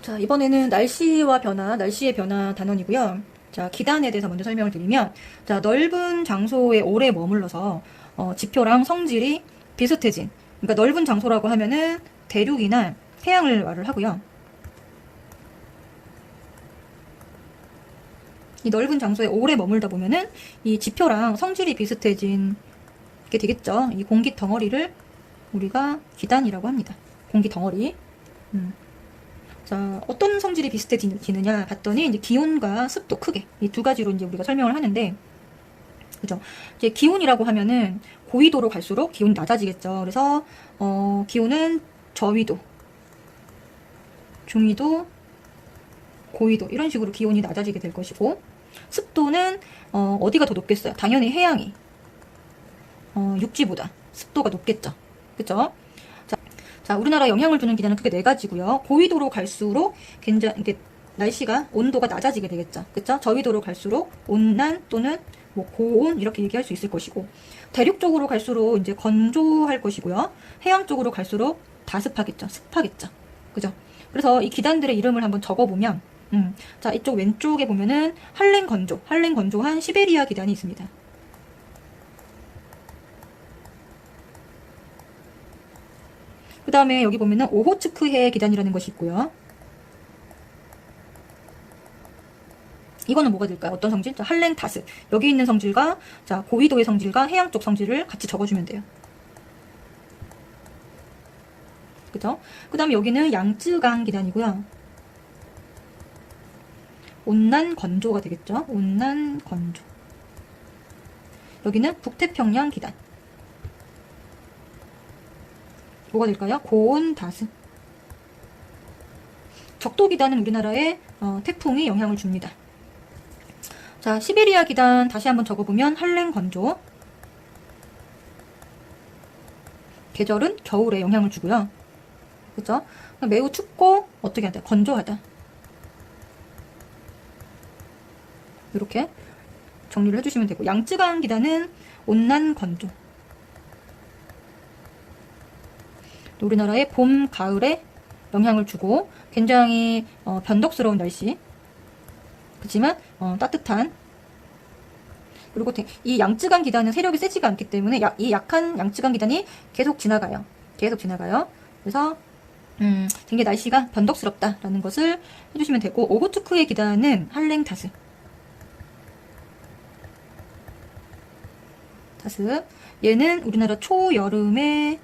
자, 이번에는 날씨의 변화 단원이고요. 자, 기단에 대해서 먼저 설명을 드리면, 자, 넓은 장소에 오래 머물러서, 지표랑 성질이 비슷해진. 그러니까 넓은 장소라고 하면은 대륙이나 해양을 말을 하고요. 이 넓은 장소에 오래 머물다 보면은 이 지표랑 성질이 비슷해진 게 되겠죠. 이 공기 덩어리를 우리가 기단이라고 합니다. 공기 덩어리. 자, 어떤 성질이 비슷해지느냐 봤더니 이제 기온과 습도 크게 이 두 가지로 이제 우리가 설명을 하는데, 그죠? 이제 기온이라고 하면은 고위도로 갈수록 기온이 낮아지겠죠. 그래서 기온은 저위도, 중위도, 고위도 이런 식으로 기온이 낮아지게 될 것이고, 습도는 어디가 더 높겠어요? 당연히 해양이 육지보다 습도가 높겠죠. 그죠? 자, 우리나라 영향을 주는 기단은 크게 네 가지고요. 고위도로 갈수록 굉장히 이게 날씨가 온도가 낮아지게 되겠죠. 그쵸? 저위도로 갈수록 온난 또는 뭐 고온 이렇게 얘기할 수 있을 것이고, 대륙 쪽으로 갈수록 이제 건조할 것이고요. 해양 쪽으로 갈수록 다습하겠죠. 습하겠죠. 그죠? 그래서 이 기단들의 이름을 한번 적어보면, 자, 이쪽 왼쪽에 보면은 한랭건조한 시베리아 기단이 있습니다. 그 다음에 여기 보면은 오호츠크해 기단이라는 것이 있고요. 이거는 뭐가 될까요? 어떤 성질? 자, 한랭다스. 여기 있는 성질과, 자, 고위도의 성질과 해양 쪽 성질을 같이 적어주면 돼요. 그죠? 그 다음에 여기는 양쯔강 기단이고요. 온난 건조가 되겠죠? 온난 건조. 여기는 북태평양 기단. 뭐가 될까요? 고온 다습. 적도 기단은 우리나라에 태풍이 영향을 줍니다. 자, 시베리아 기단 다시 한번 적어보면 한랭 건조. 계절은 겨울에 영향을 주고요. 그죠? 매우 춥고 어떻게 하다? 건조하다. 이렇게 정리를 해주시면 되고, 양쯔강 기단은 온난 건조. 우리나라의 봄, 가을에 영향을 주고 굉장히 변덕스러운 날씨. 그렇지만 따뜻한. 그리고 이 양쯔강 기단은 세력이 세지가 않기 때문에 이 약한 양쯔강 기단이 계속 지나가요. 그래서 굉장히 날씨가 변덕스럽다라는 것을 해주시면 되고, 오호츠크의 기단은 한랭다스. 얘는 우리나라 초여름에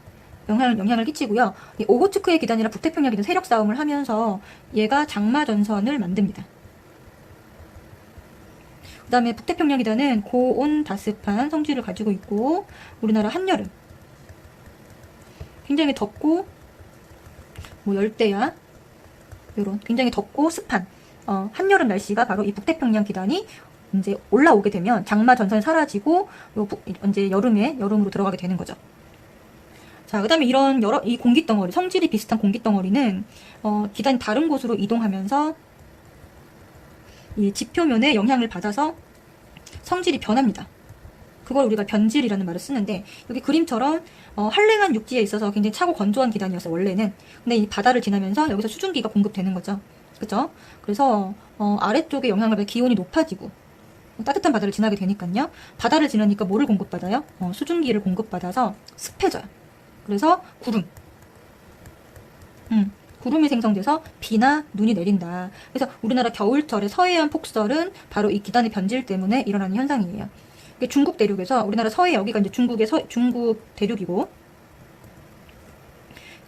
영향을 끼치고요. 이 오호츠크의 기단이랑 북태평양 기단 세력 싸움을 하면서 얘가 장마전선을 만듭니다. 그 다음에 북태평양 기단은 고온 다습한 성질을 가지고 있고, 우리나라 한여름 굉장히 덥고 뭐 열대야 요런 굉장히 덥고 습한 한여름 날씨가 바로 이 북태평양 기단이 이제 올라오게 되면 장마전선이 사라지고 이제 여름으로 들어가게 되는 거죠. 자, 그 다음에 이 공기덩어리, 성질이 비슷한 공기덩어리는, 기단이 다른 곳으로 이동하면서 이 지표면에 영향을 받아서 성질이 변합니다. 그걸 우리가 변질이라는 말을 쓰는데, 여기 그림처럼, 한랭한 육지에 있어서 굉장히 차고 건조한 기단이었어요, 원래는. 근데 이 바다를 지나면서 여기서 수증기가 공급되는 거죠. 그죠? 그래서, 아래쪽에 영향을 받아 기온이 높아지고, 따뜻한 바다를 지나게 되니까요. 바다를 지나니까 뭐를 공급받아요? 수증기를 공급받아서 습해져요. 그래서 구름이 생성돼서 비나 눈이 내린다. 그래서 우리나라 겨울철의 서해안 폭설은 바로 이 기단의 변질 때문에 일어나는 현상이에요. 중국 대륙에서 우리나라 여기가 이제 중국 대륙이고,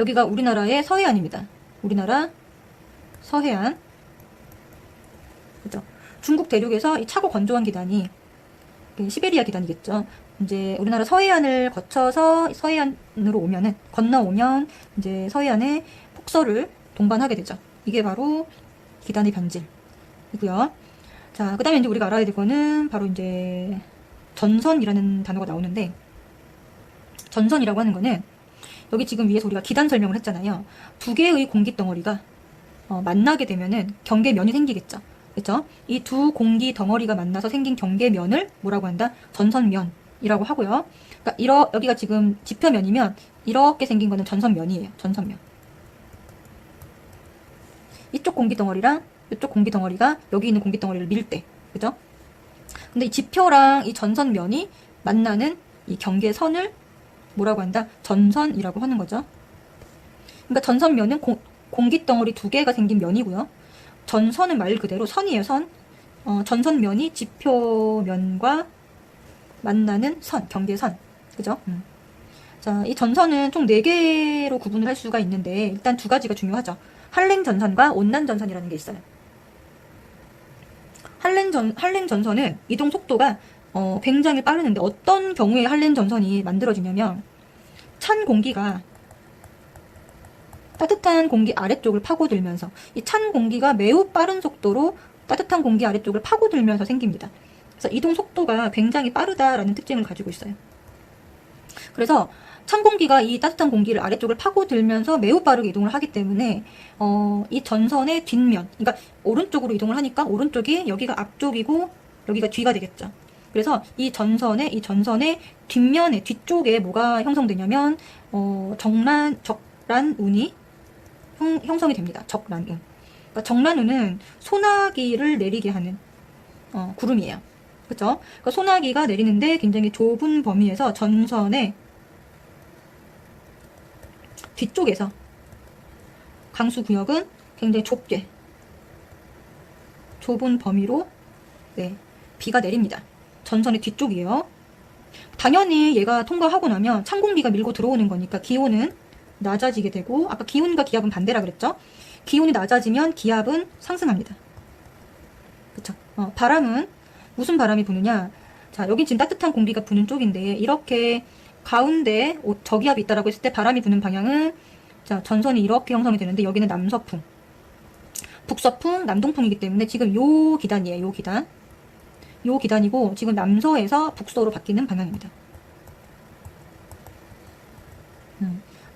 여기가 우리나라의 서해안입니다. 우리나라 서해안. 그죠? 중국 대륙에서 이 차고 건조한 기단이 시베리아 기단이겠죠. 이제 우리나라 서해안을 거쳐서 서해안으로 건너오면 이제 서해안에 폭설을 동반하게 되죠. 이게 바로 기단의 변질이고요. 자, 그 다음에 이제 우리가 알아야 될 거는 바로 이제 전선이라는 단어가 나오는데, 전선이라고 하는 거는 여기 지금 위에서 우리가 기단 설명을 했잖아요. 두 개의 공기 덩어리가 만나게 되면은 경계면이 생기겠죠. 그렇죠? 이 두 공기 덩어리가 만나서 생긴 경계면을 뭐라고 한다? 전선면이라고 하고요. 그러니까 여기가 지금 지표면이면 이렇게 생긴 거는 전선면이에요. 전선면. 이쪽 공기 덩어리랑 이쪽 공기 덩어리가 여기 있는 공기 덩어리를 밀 때, 그죠? 근데 이 지표랑 이 전선면이 만나는 이 경계선을 뭐라고 한다? 전선이라고 하는 거죠. 그러니까 전선면은 공기 덩어리 두 개가 생긴 면이고요. 전선은 말 그대로 선이에요, 선. 전선면이 지표면과 만나는 선, 경계선. 그죠? 자, 이 전선은 총 4개로 구분을 할 수가 있는데, 일단 2가지가 중요하죠. 한랭전선과 온난전선이라는 게 있어요. 한랭전선은 이동 속도가 굉장히 빠르는데, 어떤 경우에 한랭전선이 만들어지냐면, 찬 공기가 따뜻한 공기 아래쪽을 파고들면서, 이 찬 공기가 매우 빠른 속도로 따뜻한 공기 아래쪽을 파고들면서 생깁니다. 그래서 이동 속도가 굉장히 빠르다라는 특징을 가지고 있어요. 그래서 찬 공기가 이 따뜻한 공기를 아래쪽을 파고들면서 매우 빠르게 이동을 하기 때문에 이 전선의 뒷면, 그러니까 오른쪽으로 이동을 하니까 오른쪽이 여기가 앞쪽이고 여기가 뒤가 되겠죠. 그래서 이 전선의 뒷면에 뒤쪽에 뭐가 형성되냐면 적란운이 형성이 됩니다. 적란운. 그러니까 적란운은 소나기를 내리게 하는 구름이에요. 그렇죠? 그러니까 소나기가 내리는데 굉장히 좁은 범위에서 전선의 뒤쪽에서 강수 구역은 굉장히 좁은 범위로 비가 내립니다. 전선의 뒤쪽이에요. 당연히 얘가 통과하고 나면 찬 공기가 밀고 들어오는 거니까 기온은 낮아지게 되고, 아까 기온과 기압은 반대라 그랬죠? 기온이 낮아지면 기압은 상승합니다. 그쵸? 바람은 무슨 바람이 부느냐? 자, 여기 지금 따뜻한 공기가 부는 쪽인데, 이렇게 가운데 저기압이 있다라고 했을 때 바람이 부는 방향은, 자, 전선이 이렇게 형성이 되는데, 여기는 남서풍, 북서풍, 남동풍이기 때문에 지금 요 기단이에요. 요 기단이고, 지금 남서에서 북서로 바뀌는 방향입니다.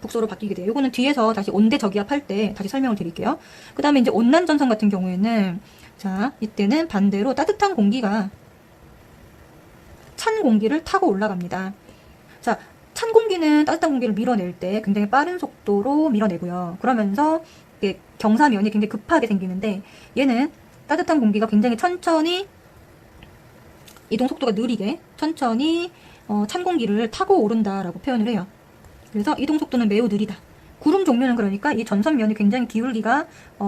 북서로 바뀌게 돼요. 요거는 뒤에서 다시 온대 저기압 할 때 다시 설명을 드릴게요. 그 다음에 이제 온난전선 같은 경우에는, 자, 이때는 반대로 따뜻한 공기가 찬 공기를 타고 올라갑니다. 자, 찬 공기는 따뜻한 공기를 밀어낼 때 굉장히 빠른 속도로 밀어내고요. 그러면서 경사면이 굉장히 급하게 생기는데, 얘는 따뜻한 공기가 굉장히 천천히 이동 속도가 느리게 천천히 찬 공기를 타고 오른다라고 표현을 해요. 그래서 이동 속도는 매우 느리다. 구름 종류는 그러니까 이 전선면이 굉장히 기울기가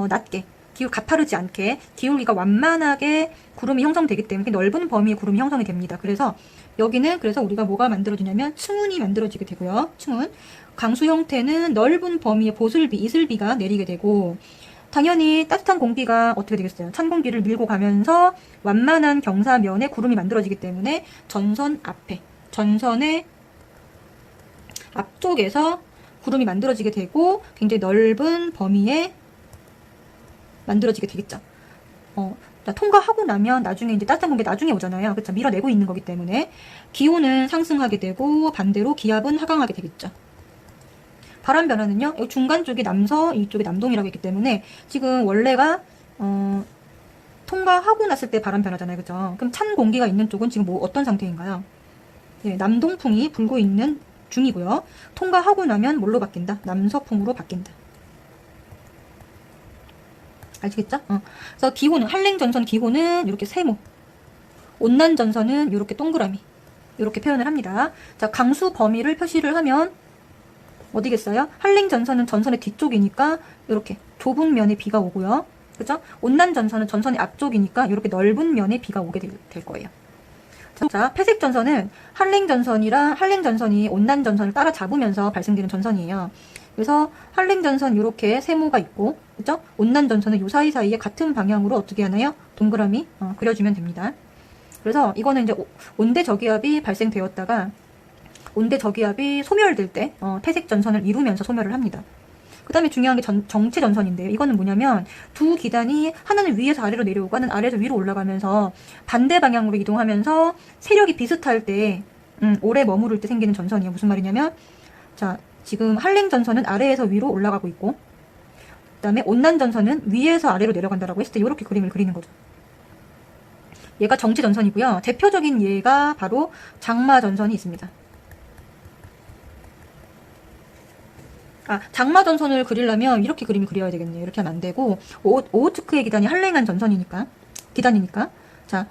낮게, 가파르지 않게, 기울기가 완만하게 구름이 형성되기 때문에 넓은 범위의 구름이 형성이 됩니다. 그래서 여기는 그래서 우리가 뭐가 만들어지냐면 층운이 만들어지게 되고요. 층운. 강수 형태는 넓은 범위의 보슬비, 이슬비가 내리게 되고, 당연히 따뜻한 공기가 어떻게 되겠어요? 찬 공기를 밀고 가면서 완만한 경사면에 구름이 만들어지기 때문에 전선의 앞쪽에서 구름이 만들어지게 되고 굉장히 넓은 범위에 만들어지게 되겠죠. 통과하고 나면 나중에 이제 따뜻한 공기 나중에 오잖아요. 그렇죠? 밀어내고 있는 거기 때문에 기온은 상승하게 되고 반대로 기압은 하강하게 되겠죠. 바람 변화는요. 여기 중간 쪽이 남서, 이쪽이 남동이라고 했기 때문에 지금 원래가 통과하고 났을 때 바람 변화잖아요. 그죠? 그럼 찬 공기가 있는 쪽은 지금 뭐 어떤 상태인가요? 네, 남동풍이 불고 있는 중이고요. 통과하고 나면 뭘로 바뀐다? 남서풍으로 바뀐다. 아시겠죠? 그래서 기호는, 한랭전선 기호는 이렇게 세모, 온난전선은 이렇게 동그라미, 이렇게 표현을 합니다. 자, 강수 범위를 표시를 하면 어디겠어요? 한랭전선은 전선의 뒤쪽이니까 이렇게 좁은 면에 비가 오고요. 그죠? 온난전선은 전선의 앞쪽이니까 이렇게 넓은 면에 비가 오게 될 거예요. 자, 폐색전선은 한랭전선이 온난전선을 따라잡으면서 발생되는 전선이에요. 그래서 한랭전선 이렇게 세모가 있고, 그죠? 온난전선은 요 사이사이에 같은 방향으로 어떻게 하나요? 동그라미 그려주면 됩니다. 그래서 이거는 이제 온대 저기압이 발생되었다가 온대 저기압이 소멸될 때 폐색전선을 이루면서 소멸을 합니다. 그 다음에 중요한 게 정체전선인데요. 이거는 뭐냐면 두 기단이 하나는 위에서 아래로 내려오고 하나는 아래에서 위로 올라가면서 반대 방향으로 이동하면서 세력이 비슷할 때 오래 머무를 때 생기는 전선이에요. 무슨 말이냐면, 자, 지금 한랭전선은 아래에서 위로 올라가고 있고, 그 다음에 온난전선은 위에서 아래로 내려간다라고 했을 때 이렇게 그림을 그리는 거죠. 얘가 정체전선이고요. 대표적인 예가 바로 장마전선이 있습니다. 장마 전선을 그리려면 이렇게 그림을 그려야 되겠네요. 이렇게 하면 안 되고, 오호츠크의 기단이 한랭한 기단이니까. 자,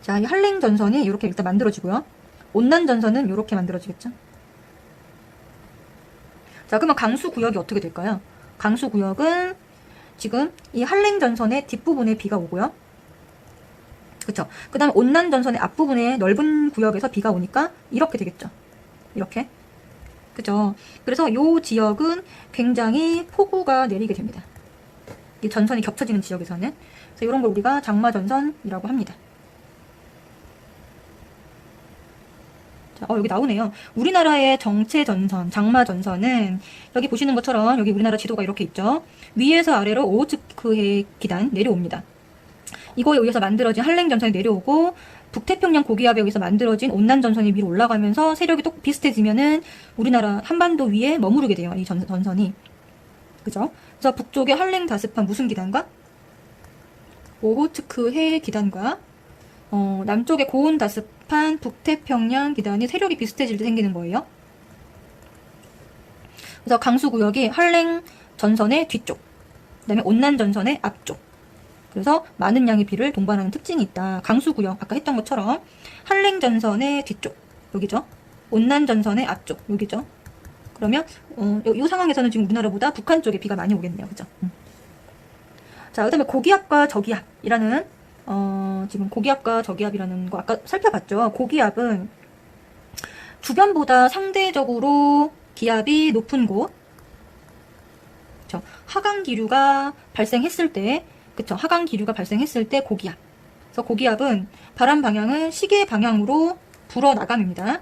자, 이 한랭 전선이 이렇게 일단 만들어지고요. 온난 전선은 이렇게 만들어지겠죠. 자, 그러면 강수 구역이 어떻게 될까요? 강수 구역은 지금 이 한랭 전선의 뒷부분에 비가 오고요. 그쵸? 그 다음에 온난 전선의 앞부분에 넓은 구역에서 비가 오니까 이렇게 되겠죠. 이렇게. 그죠? 그래서 이 지역은 굉장히 폭우가 내리게 됩니다. 이 전선이 겹쳐지는 지역에서는. 그래서 이런 걸 우리가 장마 전선이라고 합니다. 자, 여기 나오네요. 우리나라의 정체 전선, 장마 전선은 여기 보시는 것처럼 여기 우리나라 지도가 이렇게 있죠. 위에서 아래로 오호츠크해 기단 내려옵니다. 이거에 의해서 만들어진 한랭 전선이 내려오고 북태평양 고기압에 의해서 만들어진 온난 전선이 위로 올라가면서 세력이 또 비슷해지면은 우리나라 한반도 위에 머무르게 돼요. 이 전선이. 그죠? 그래서 북쪽의 한랭 다습한 무슨 기단과 오호츠크해 기단과 남쪽의 고온 다습한 북태평양 기단이 세력이 비슷해질 때 생기는 거예요. 그래서 강수구역이 한랭 전선의 뒤쪽, 그 다음에 온난 전선의 앞쪽. 그래서 많은 양의 비를 동반하는 특징이 있다. 강수구역, 아까 했던 것처럼 한랭 전선의 뒤쪽, 여기죠. 온난 전선의 앞쪽, 여기죠. 그러면 이 상황에서는 지금 우리나라보다 북한 쪽에 비가 많이 오겠네요. 그죠? 자, 그 다음에 고기압과 저기압이라는 지금 고기압과 저기압이라는 거 아까 살펴봤죠. 고기압은 주변보다 상대적으로 기압이 높은 곳, 그쵸? 하강 기류가 발생했을 때, 그쵸? 하강 기류가 발생했을 때 고기압. 그래서 고기압은 바람 방향은 시계 방향으로 불어 나감입니다.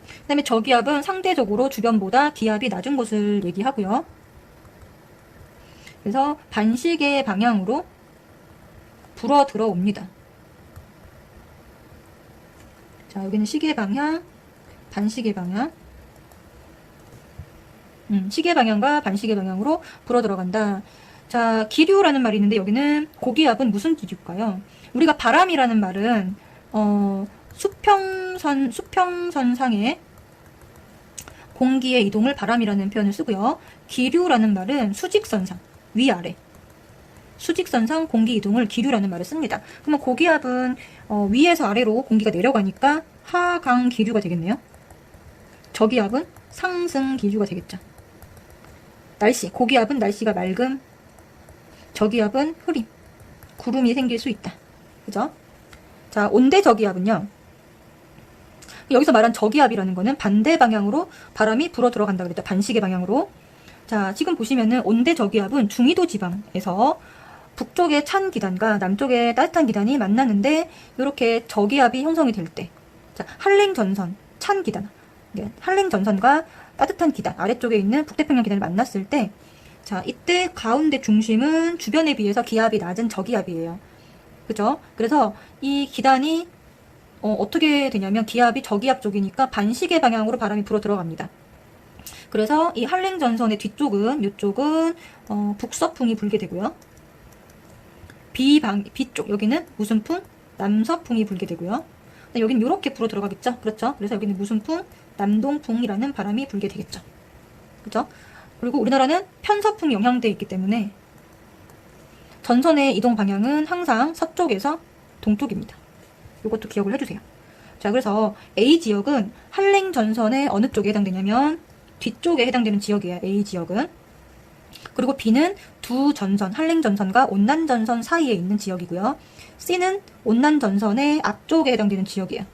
그 다음에 저기압은 상대적으로 주변보다 기압이 낮은 곳을 얘기하고요. 그래서 반시계 방향으로 불어 들어옵니다. 자, 여기는 시계 방향, 반시계 방향. 시계 방향과 반시계 방향으로 불어 들어간다. 자, 기류라는 말이 있는데 여기는 고기압은 무슨 기류일까요? 우리가 바람이라는 말은 수평선상의 공기의 이동을 바람이라는 표현을 쓰고요. 기류라는 말은 수직선상, 위아래. 수직선상 공기 이동을 기류라는 말을 씁니다. 그러면 고기압은 위에서 아래로 공기가 내려가니까 하강 기류가 되겠네요. 저기압은 상승 기류가 되겠죠. 날씨, 고기압은 날씨가 맑음, 저기압은 흐림, 구름이 생길 수 있다. 그죠? 자, 온대 저기압은요. 여기서 말한 저기압이라는 거는 반대 방향으로 바람이 불어 들어간다 그랬죠. 반시계 방향으로. 자, 지금 보시면은 온대 저기압은 중위도 지방에서 북쪽의 찬 기단과 남쪽의 따뜻한 기단이 만나는데 이렇게 저기압이 형성이 될 때, 자, 한랭 전선, 찬 기단, 한랭 전선과 따뜻한 기단, 아래쪽에 있는 북태평양 기단을 만났을 때, 자, 이때 가운데 중심은 주변에 비해서 기압이 낮은 저기압이에요. 그죠? 그래서 이 기단이 어떻게 되냐면 기압이 저기압 쪽이니까 반시계 방향으로 바람이 불어 들어갑니다. 그래서 이 한랭 전선의 뒤쪽은, 이쪽은 북서풍이 불게 되고요. B쪽, 여기는 무슨풍? 남서풍이 불게 되고요. 여기는 이렇게 불어 들어가겠죠? 그렇죠? 그래서 여기는 무슨풍? 남동풍이라는 바람이 불게 되겠죠. 그죠? 그리고 우리나라는 편서풍이 영향되어 있기 때문에 전선의 이동 방향은 항상 서쪽에서 동쪽입니다. 이것도 기억을 해주세요. 자, 그래서 A 지역은 한랭 전선의 어느 쪽에 해당되냐면 뒤쪽에 해당되는 지역이에요. A 지역은. 그리고 B는 두 전선, 한랭 전선과 온난 전선 사이에 있는 지역이고요. C는 온난 전선의 앞쪽에 해당되는 지역이에요.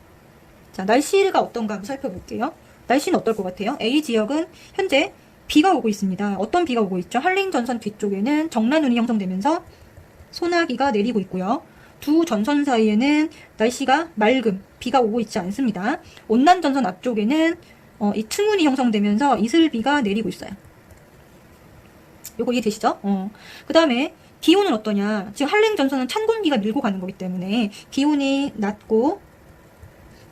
자, 날씨가 어떤가 한번 살펴볼게요. 날씨는 어떨 것 같아요? A 지역은 현재 비가 오고 있습니다. 어떤 비가 오고 있죠? 한랭 전선 뒤쪽에는 정란운이 형성되면서 소나기가 내리고 있고요. 두 전선 사이에는 날씨가 맑음, 비가 오고 있지 않습니다. 온난 전선 앞쪽에는 이 층운이 형성되면서 이슬비가 내리고 있어요. 요거 이해되시죠? 그 다음에 기온은 어떠냐? 지금 한랭 전선은 찬 공기가 밀고 가는 거기 때문에 기온이 낮고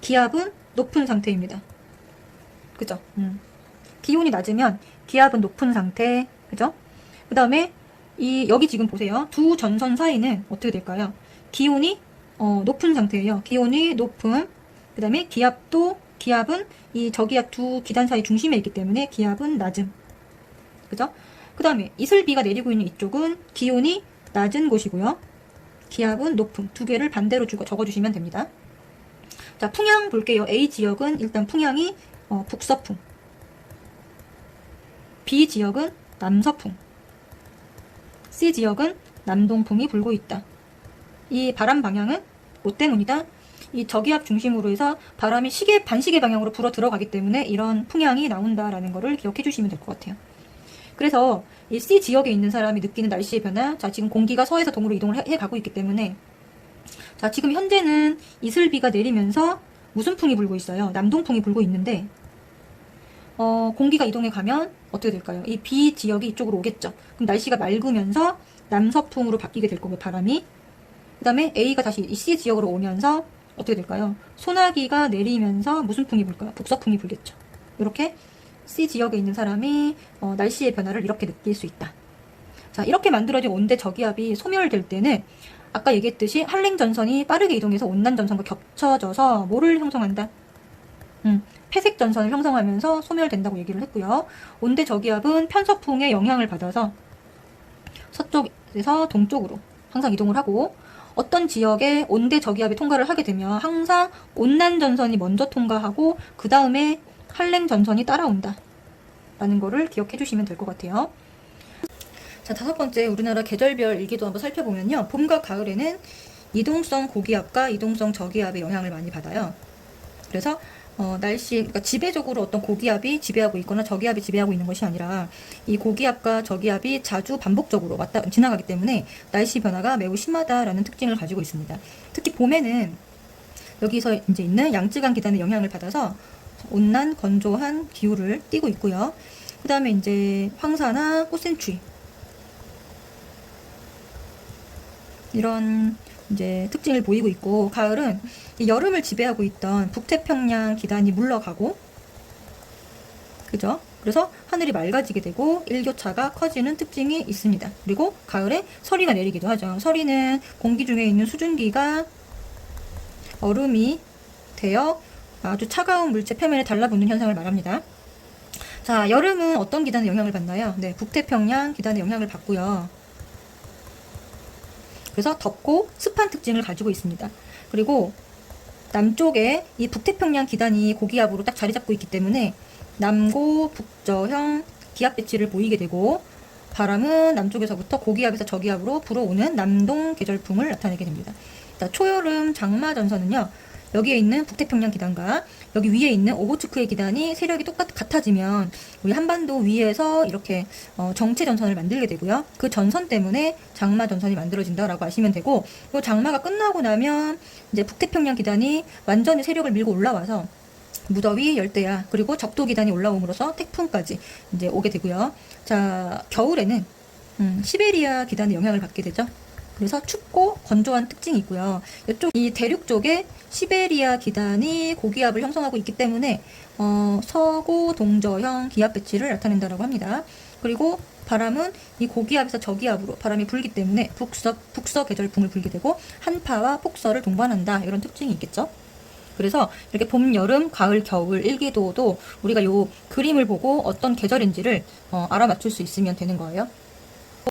기압은 높은 상태입니다. 그죠? 기온이 낮으면 기압은 높은 상태. 그죠? 그 다음에 여기 지금 보세요. 두 전선 사이는 어떻게 될까요? 기온이 높은 상태예요. 기온이 높음. 그 다음에 기압도 기압은 이 저기압 두 기단 사이 중심에 있기 때문에 기압은 낮음. 그죠? 그 다음에 이슬비가 내리고 있는 이쪽은 기온이 낮은 곳이고요. 기압은 높음. 두 개를 반대로 적어주시면 됩니다. 자, 풍향 볼게요. A 지역은 일단 풍향이 북서풍. B 지역은 남서풍. C 지역은 남동풍이 불고 있다. 이 바람 방향은 뭐 때문이다? 이 저기압 중심으로 해서 바람이 반시계 방향으로 불어 들어가기 때문에 이런 풍향이 나온다라는 거를 기억해 주시면 될 것 같아요. 그래서 이 C 지역에 있는 사람이 느끼는 날씨의 변화, 자, 지금 공기가 서에서 동으로 이동을 해 가고 있기 때문에, 자, 지금 현재는 이슬비가 내리면서 무슨 풍이 불고 있어요? 남동풍이 불고 있는데, 공기가 이동해 가면 어떻게 될까요? 이 B 지역이 이쪽으로 오겠죠. 그럼 날씨가 맑으면서 남서풍으로 바뀌게 될 거고요, 바람이. 그 다음에 A가 다시 이 C 지역으로 오면서 어떻게 될까요? 소나기가 내리면서 무슨 풍이 불까요? 북서풍이 불겠죠. 이렇게 C 지역에 있는 사람이 날씨의 변화를 이렇게 느낄 수 있다. 자, 이렇게 만들어진 온대 저기압이 소멸될 때는 아까 얘기했듯이 한랭전선이 빠르게 이동해서 온난전선과 겹쳐져서 뭐를 형성한다? 폐색전선을 형성하면서 소멸된다고 얘기를 했고요. 온대 저기압은 편서풍의 영향을 받아서 서쪽에서 동쪽으로 항상 이동을 하고, 어떤 지역에 온대 저기압이 통과를 하게 되면 항상 온난전선이 먼저 통과하고 그 다음에 한랭전선이 따라온다 라는 거를 기억해 주시면 될 것 같아요. 자, 5번째, 우리나라 계절별 일기도 한번 살펴보면요, 봄과 가을에는 이동성 고기압과 이동성 저기압의 영향을 많이 받아요. 그래서 그러니까 지배적으로 어떤 고기압이 지배하고 있거나 저기압이 지배하고 있는 것이 아니라 이 고기압과 저기압이 자주 반복적으로 지나가기 때문에 날씨 변화가 매우 심하다라는 특징을 가지고 있습니다. 특히 봄에는 여기서 이제 있는 양쯔강 기단의 영향을 받아서 온난 건조한 기후를 띠고 있고요. 그 다음에 이제 황사나 꽃샘추위, 이런 이제 특징을 보이고 있고, 가을은 이 여름을 지배하고 있던 북태평양 기단이 물러가고, 그죠? 그래서 하늘이 맑아지게 되고 일교차가 커지는 특징이 있습니다. 그리고 가을에 서리가 내리기도 하죠. 서리는 공기 중에 있는 수증기가 얼음이 되어 아주 차가운 물체 표면에 달라붙는 현상을 말합니다. 자, 여름은 어떤 기단의 영향을 받나요? 네, 북태평양 기단의 영향을 받고요. 그래서 덥고 습한 특징을 가지고 있습니다. 그리고 남쪽에 이 북태평양 기단이 고기압으로 딱 자리 잡고 있기 때문에 남고 북저형 기압 배치를 보이게 되고, 바람은 남쪽에서부터 고기압에서 저기압으로 불어오는 남동 계절풍을 나타내게 됩니다. 초여름 장마 전선은요, 여기에 있는 북태평양 기단과 여기 위에 있는 오호츠크의 기단이 세력이 같아지면 우리 한반도 위에서 이렇게 정체 전선을 만들게 되고요. 그 전선 때문에 장마 전선이 만들어진다라고 아시면 되고, 이 장마가 끝나고 나면 이제 북태평양 기단이 완전히 세력을 밀고 올라와서 무더위, 열대야, 그리고 적도 기단이 올라옴으로써 태풍까지 이제 오게 되고요. 자, 겨울에는 시베리아 기단의 영향을 받게 되죠. 그래서 춥고 건조한 특징이 있고요. 이 대륙 쪽에 시베리아 기단이 고기압을 형성하고 있기 때문에 서고 동저형 기압 배치를 나타낸다고 합니다. 그리고 바람은 이 고기압에서 저기압으로 바람이 불기 때문에 북서 계절풍을 불게 되고 한파와 폭설을 동반한다, 이런 특징이 있겠죠. 그래서 이렇게 봄, 여름, 가을, 겨울 일기도도 우리가 요 그림을 보고 어떤 계절인지를 알아맞힐 수 있으면 되는 거예요.